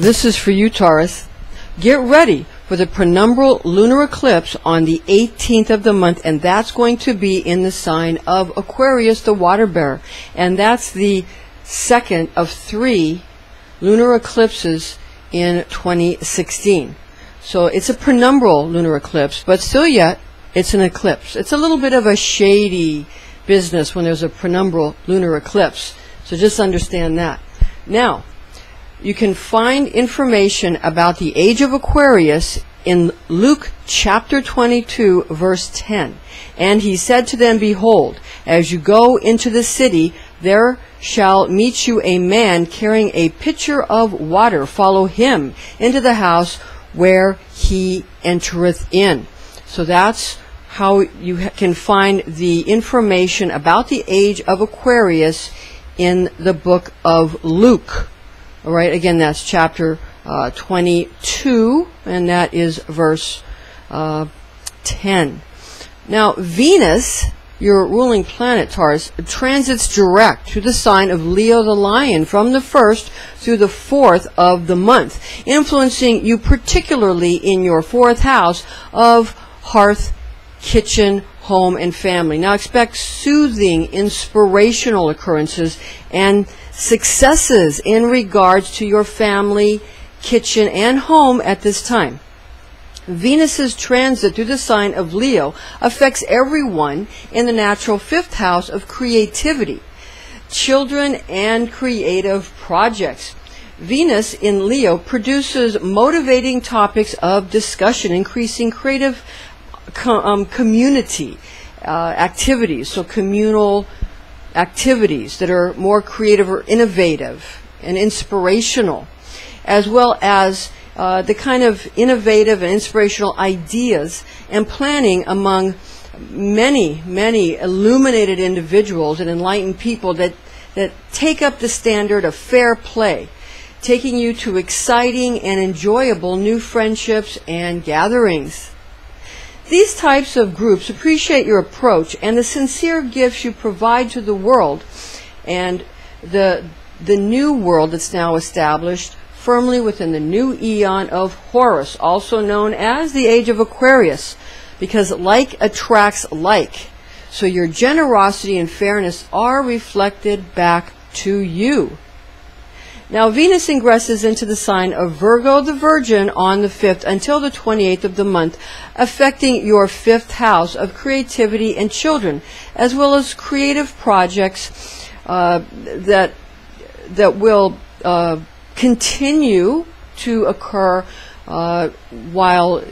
This is for you, Taurus. Get ready for the Penumbral Lunar Eclipse on the 18th of the month, and that's going to be in the sign of Aquarius, the water bearer. And that's the second of 3 lunar eclipses in 2016. So it's a penumbral lunar eclipse, but still yet, it's an eclipse. It's a little bit of a shady business when there's a penumbral lunar eclipse. So just understand that. Now, you can find information about the age of Aquarius in Luke chapter 22, verse 10. And he said to them, Behold, as you go into the city, there shall meet you a man carrying a pitcher of water. Follow him into the house where he entereth in. So that's how you can find the information about the age of Aquarius in the book of Luke. All right, again, that's chapter 22, and that is verse 10. Now, Venus, your ruling planet, Taurus, transits direct through the sign of Leo the Lion from the 1st through the 4th of the month, influencing you particularly in your 4th house of hearth, kitchen, home, and family. Now, expect soothing, inspirational occurrences and successes in regards to your family, kitchen, and home at this time. Venus's transit through the sign of Leo affects everyone in the natural 5th house of creativity, children, and creative projects. Venus in Leo produces motivating topics of discussion, increasing creative community activities, so communal activities that are more creative or innovative and inspirational, as well as the kind of innovative and inspirational ideas and planning among many, many illuminated individuals and enlightened people that take up the standard of fair play, taking you to exciting and enjoyable new friendships and gatherings. These types of groups appreciate your approach and the sincere gifts you provide to the world and the new world that's now established firmly within the new eon of Horus, also known as the Age of Aquarius, because like attracts like. So your generosity and fairness are reflected back to you. Now, Venus ingresses into the sign of Virgo the Virgin on the 5th until the 28th of the month, affecting your 5th house of creativity and children, as well as creative projects that will continue to occur while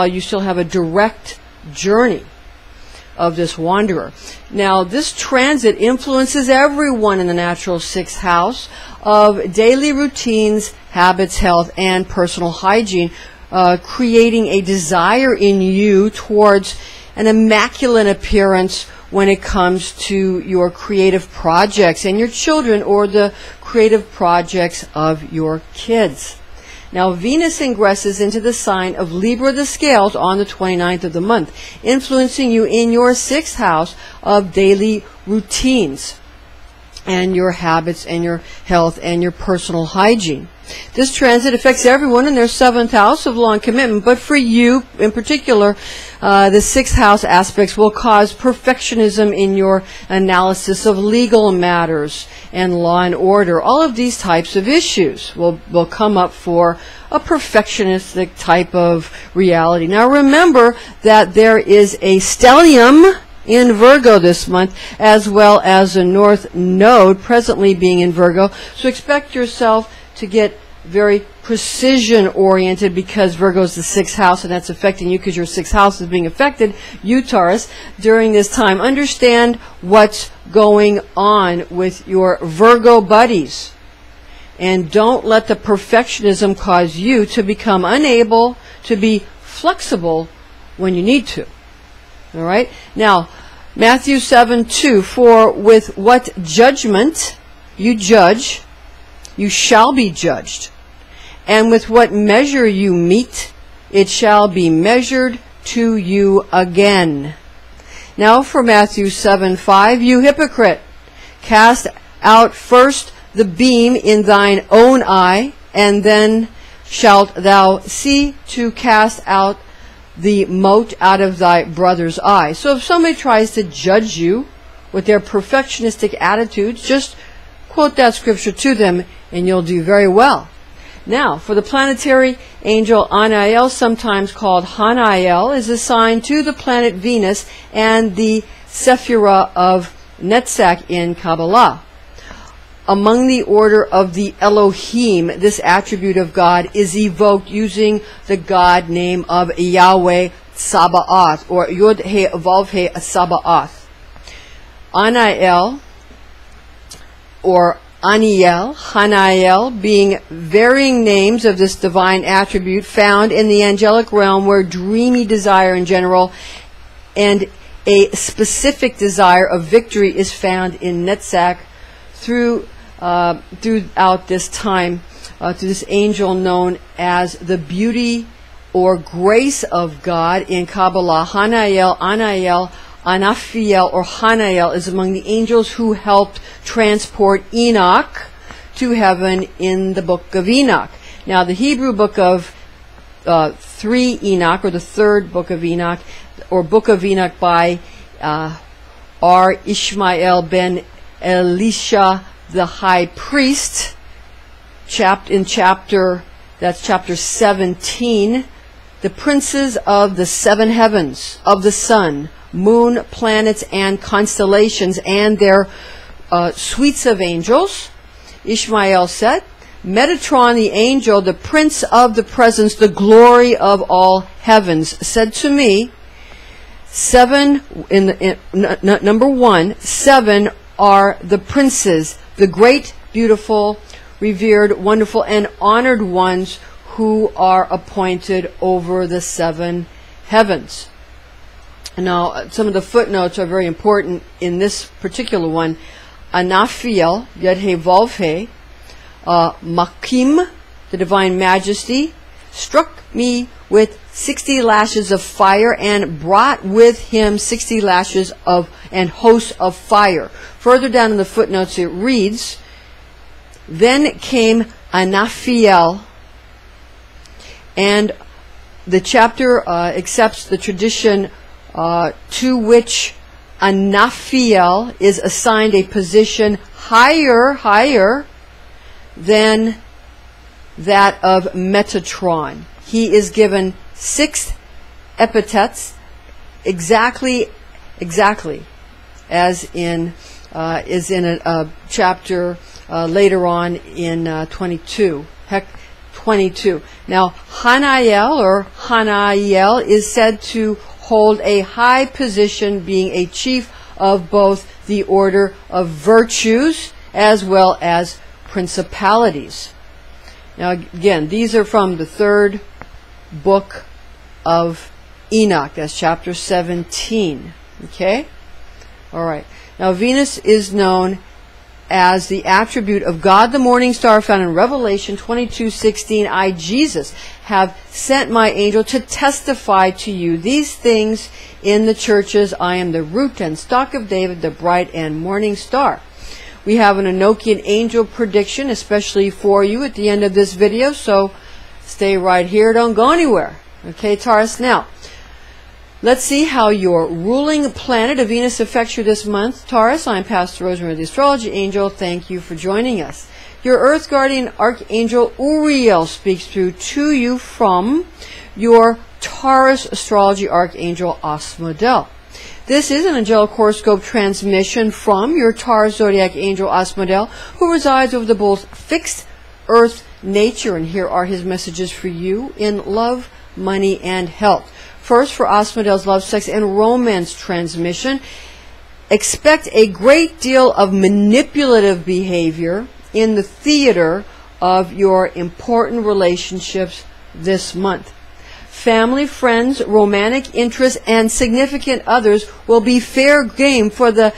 you still have a direct journey of this wanderer. Now, this transit influences everyone in the natural 6th house of daily routines, habits, health, and personal hygiene, creating a desire in you towards an immaculate appearance when it comes to your creative projects and your children or the creative projects of your kids. Now, Venus ingresses into the sign of Libra the Scales on the 29th of the month, influencing you in your 6th house of daily routines and your habits and your health and your personal hygiene. This transit affects everyone in their 7th house of law and commitment, but for you in particular, the 6th house aspects will cause perfectionism in your analysis of legal matters and law and order. All of these types of issues will come up for a perfectionistic type of reality. Now remember that there is a stellium in Virgo this month, as well as a North Node presently being in Virgo. So expect yourself to get very precision-oriented because Virgo is the 6th house, and that's affecting you because your 6th house is being affected, you Taurus, during this time. Understand what's going on with your Virgo buddies. And don't let the perfectionism cause you to become unable to be flexible when you need to. All right? Now, Matthew 7:2, for with what judgment you judge, you shall be judged. And with what measure you meet, it shall be measured to you again. Now for Matthew 7:5, you hypocrite, cast out first the beam in thine own eye, and then shalt thou see to cast out the mote out of thy brother's eye. So if somebody tries to judge you with their perfectionistic attitudes, just quote that scripture to them and you'll do very well. Now, for the planetary angel Anael, sometimes called Hanael, is assigned to the planet Venus and the Sephirah of Netzach in Kabbalah. Among the order of the Elohim, this attribute of God is evoked using the God name of Yahweh Sabaoth, or Yod He Vav He Sabaoth. Anael, or Aniel, Hanael, being varying names of this divine attribute found in the angelic realm, where dreamy desire in general and a specific desire of victory is found in Netzach throughout this time, to this angel known as the beauty or grace of God in Kabbalah. Hanael, Anael, Anaphiel, or Hanael is among the angels who helped transport Enoch to heaven in the book of Enoch. Now, the Hebrew book of 3 Enoch, or the third book of Enoch, or book of Enoch by R. Ishmael ben Elisha, the high priest, in chapter 17, the princes of the 7 heavens, of the sun, moon, planets, and constellations, and their suites of angels. Ishmael said, Metatron, the angel, the prince of the presence, the glory of all heavens, said to me, number 1, 7 are the princes, the great, beautiful, revered, wonderful, and honored ones who are appointed over the 7 heavens. Now, some of the footnotes are very important in this particular one. Anaphiel, Yod He Vav He, Makim, the divine majesty, struck me with 60 lashes of fire and brought with him 60 lashes of and hosts of fire. Further down in the footnotes it reads, then came Anaphiel, and the chapter accepts the tradition to which Anaphiel is assigned a position higher than that of Metatron. He is given 6 epithets, exactly as in is in a chapter later on in 22. 22. Now, Hanael, or Hanael, is said to hold a high position, being a chief of both the order of virtues as well as principalities. Now, again, these are from the 3rd book of Enoch. That's chapter 17. Okay? All right. Now, Venus is known as the attribute of God, the morning star, found in Revelation 22:16. I, Jesus, have sent my angel to testify to you these things in the churches. I am the root and stock of David, the bright and morning star. We have an Enochian angel prediction, especially for you at the end of this video, so stay right here. Don't go anywhere. Okay, Taurus. Now, let's see how your ruling planet of Venus affects you this month. Taurus, I'm Pastor Rosemary, the Astrology Angel. Thank you for joining us. Your Earth Guardian Archangel Uriel speaks through to you from your Taurus Astrology Archangel Asmodel. This is an angelic horoscope transmission from your Taurus Zodiac Angel Asmodel, who resides over the both fixed Earth nature. And here are his messages for you in love, money, and health. First, for Asmodel's love, sex, and romance transmission, expect a great deal of manipulative behavior in the theater of your important relationships this month. Family, friends, romantic interests, and significant others will be fair game for the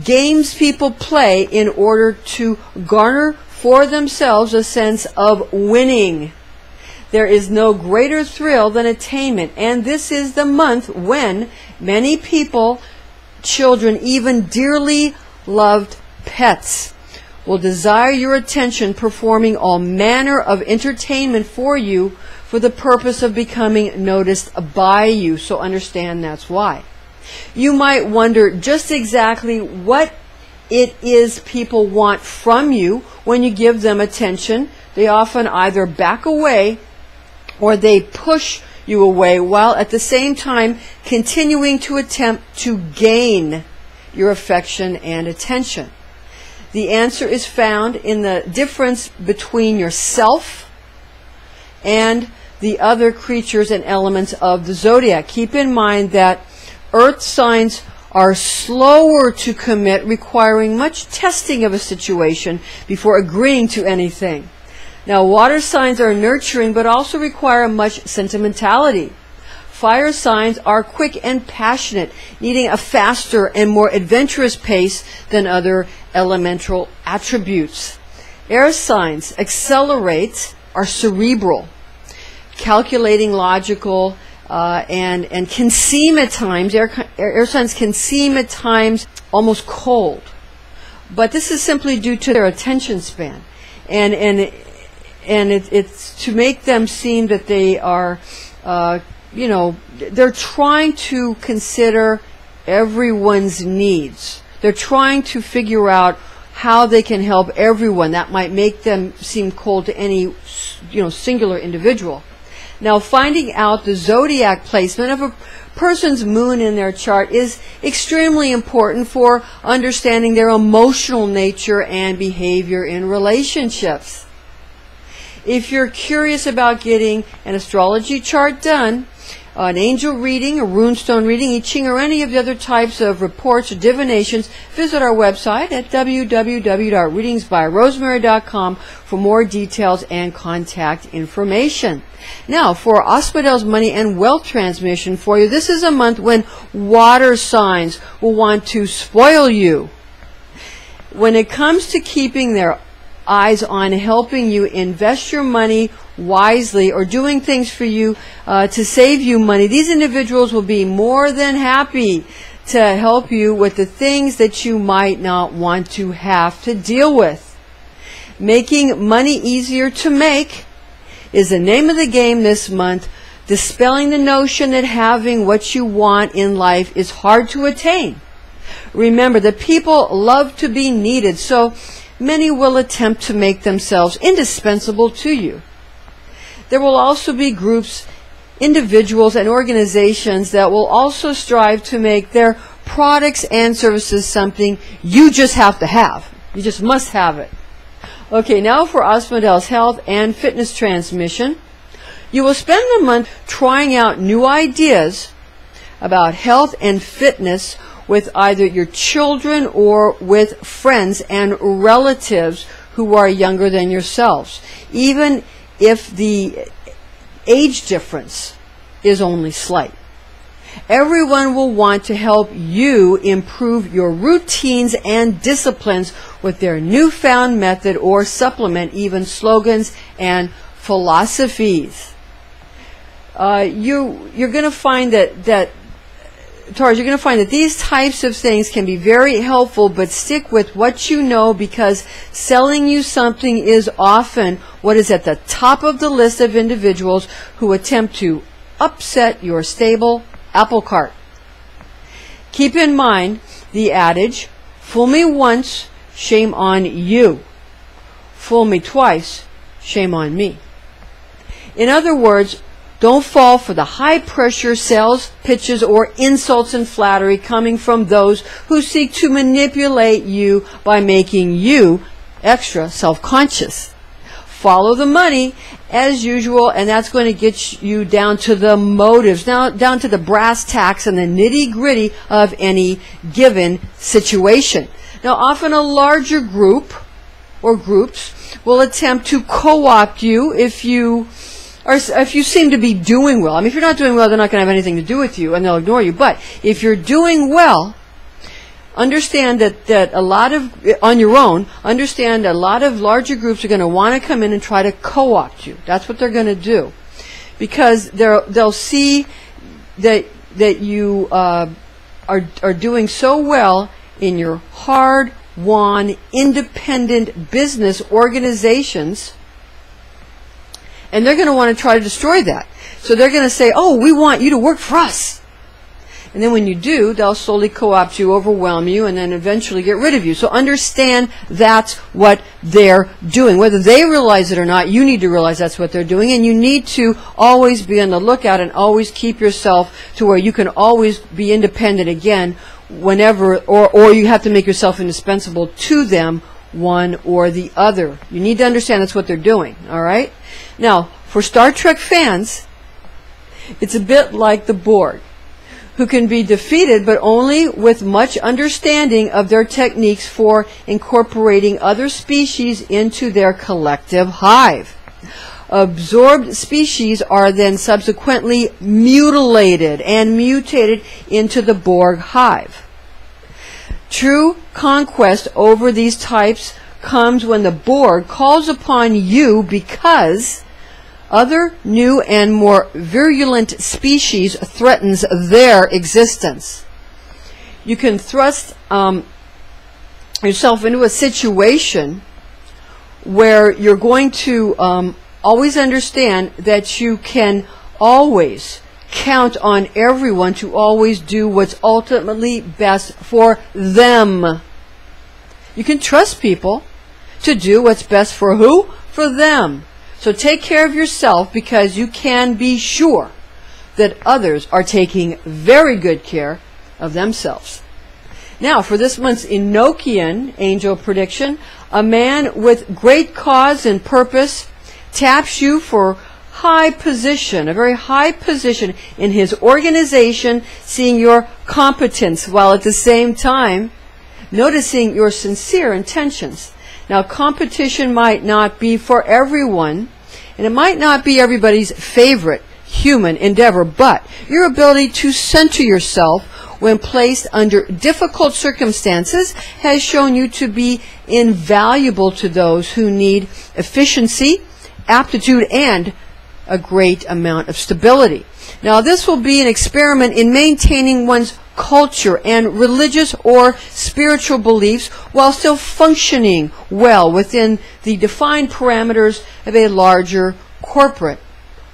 games people play in order to garner for themselves a sense of winning. There is no greater thrill than attainment, and this is the month when many people, children, even dearly loved pets, will desire your attention, performing all manner of entertainment for you for the purpose of becoming noticed by you. So understand that's why. You might wonder just exactly what it is people want from you when you give them attention. They often either back away or they push you away, while at the same time continuing to attempt to gain your affection and attention. The answer is found in the difference between yourself and the other creatures and elements of the zodiac. Keep in mind that earth signs are slower to commit, requiring much testing of a situation before agreeing to anything. Now, water signs are nurturing but also require much sentimentality. Fire signs are quick and passionate, needing a faster and more adventurous pace than other elemental attributes. Air signs accelerate, are cerebral, calculating, logical, and can seem at times, air signs can seem at times almost cold. But this is simply due to their attention span. And it's to make them seem that they are, they're trying to consider everyone's needs. They're trying to figure out how they can help everyone. That might make them seem cold to any, singular individual. Now, finding out the zodiac placement of a person's moon in their chart is extremely important for understanding their emotional nature and behavior in relationships. If you're curious about getting an astrology chart done, an angel reading, a runestone reading, I Ching, or any of the other types of reports or divinations, visit our website at www.readingsbyrosemary.com for more details and contact information. Now, for Asphodel's money and wealth transmission for you, this is a month when water signs will want to spoil you. When it comes to keeping their eyes on helping you invest your money wisely or doing things for you to save you money, these individuals will be more than happy to help you with the things that you might not want to have to deal with. Making money easier to make is the name of the game this month, dispelling the notion that having what you want in life is hard to attain. Remember that people love to be needed, so many will attempt to make themselves indispensable to you. There will also be groups, individuals, and organizations that will also strive to make their products and services something you just have to have. You just must have it. Okay, now for Asphodel's health and fitness transmission. You will spend the month trying out new ideas about health and fitness with either your children or with friends and relatives who are younger than yourselves, even if the age difference is only slight. Everyone will want to help you improve your routines and disciplines with their newfound method or supplement even slogans and philosophies. You're going to find that Taurus, you're going to find that these types of things can be very helpful, but stick with what you know, because selling you something is often what is at the top of the list of individuals who attempt to upset your stable apple cart. Keep in mind the adage, fool me once, shame on you. Fool me twice, shame on me. In other words, don't fall for the high-pressure sales pitches or insults and flattery coming from those who seek to manipulate you by making you extra self-conscious. Follow the money as usual, and that's going to get you down to the motives, down to the brass tacks and the nitty-gritty of any given situation. Now, often a larger group or groups will attempt to co-opt you if you seem to be doing well. I mean, if you're not doing well, they're not going to have anything to do with you, and they'll ignore you. But if you're doing well, understand that a lot of, on your own, understand a lot of larger groups are going to want to come in and try to co-opt you. That's what they're going to do. Because they'll see that you are doing so well in your hard-won, independent business organizations, and they're going to want to try to destroy that. So they're going to say, oh, we want you to work for us. And then when you do, they'll slowly co-opt you, overwhelm you, and then eventually get rid of you. So understand that's what they're doing. Whether they realize it or not, you need to realize that's what they're doing. And you need to always be on the lookout and always keep yourself to where you can always be independent again whenever, or you have to make yourself indispensable to them, one or the other. You need to understand that's what they're doing, all right? Now, for Star Trek fans, it's a bit like the Borg, who can be defeated but only with much understanding of their techniques for incorporating other species into their collective hive. Absorbed species are then subsequently mutilated and mutated into the Borg hive. True conquest over these types comes when the Borg calls upon you because other new and more virulent species threatens their existence. You can thrust yourself into a situation where you're going to always understand that you can always count on everyone to always do what's ultimately best for them. You can trust people to do what's best for who? For them. So take care of yourself, because you can be sure that others are taking very good care of themselves. Now, for this month's Enochian angel prediction, a man with great cause and purpose taps you for high position, a very high position in his organization, seeing your competence while at the same time noticing your sincere intentions. Now, competition might not be for everyone, and it might not be everybody's favorite human endeavor, but your ability to center yourself when placed under difficult circumstances has shown you to be invaluable to those who need efficiency, aptitude, and a great amount of stability. Now, this will be an experiment in maintaining one's culture and religious or spiritual beliefs while still functioning well within the defined parameters of a larger corporate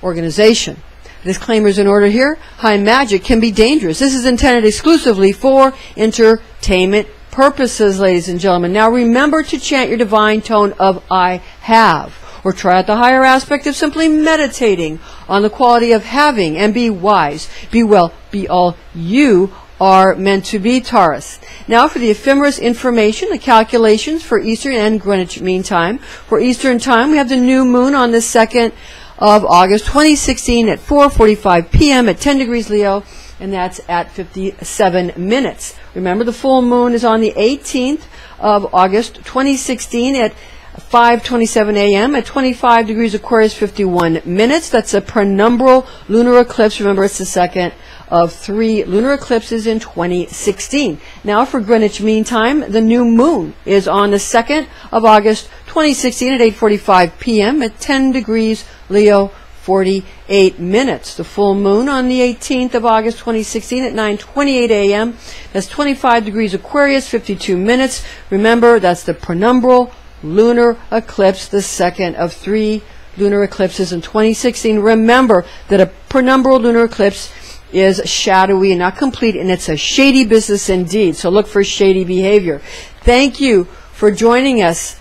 organization. Disclaimers in order here. High magic can be dangerous. This is intended exclusively for entertainment purposes, ladies and gentlemen. Now remember to chant your divine tone of I have, or try out the higher aspect of simply meditating on the quality of having, and be wise, be well, be all you are meant to be, Taurus. Now for the ephemeris information, the calculations for Eastern and Greenwich Mean Time. For Eastern Time, we have the new moon on the 2nd of August 2016 at 4:45 p.m. at 10 degrees Leo, and that's at 57 minutes. Remember, the full moon is on the 18th of August 2016 at 5:27 a.m. at 25 degrees Aquarius, 51 minutes. That's a penumbral lunar eclipse. Remember, it's the second of 3 lunar eclipses in 2016. Now for Greenwich Mean Time, the new moon is on the 2nd of August 2016 at 8:45 p.m. at 10 degrees Leo, 48 minutes. The full moon on the 18th of August 2016 at 9:28 a.m. That's 25 degrees Aquarius, 52 minutes. Remember, that's the penumbral lunar eclipse, the second of 3 lunar eclipses in 2016. Remember that a penumbral lunar eclipse is shadowy and not complete, and it's a shady business indeed. So look for shady behavior. Thank you for joining us,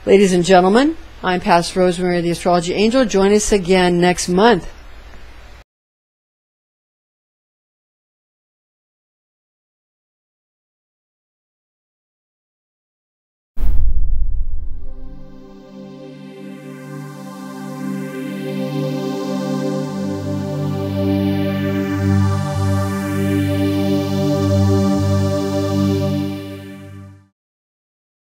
ladies and gentlemen. I'm Pastor Rosemary, the Astrology Angel. Join us again next month.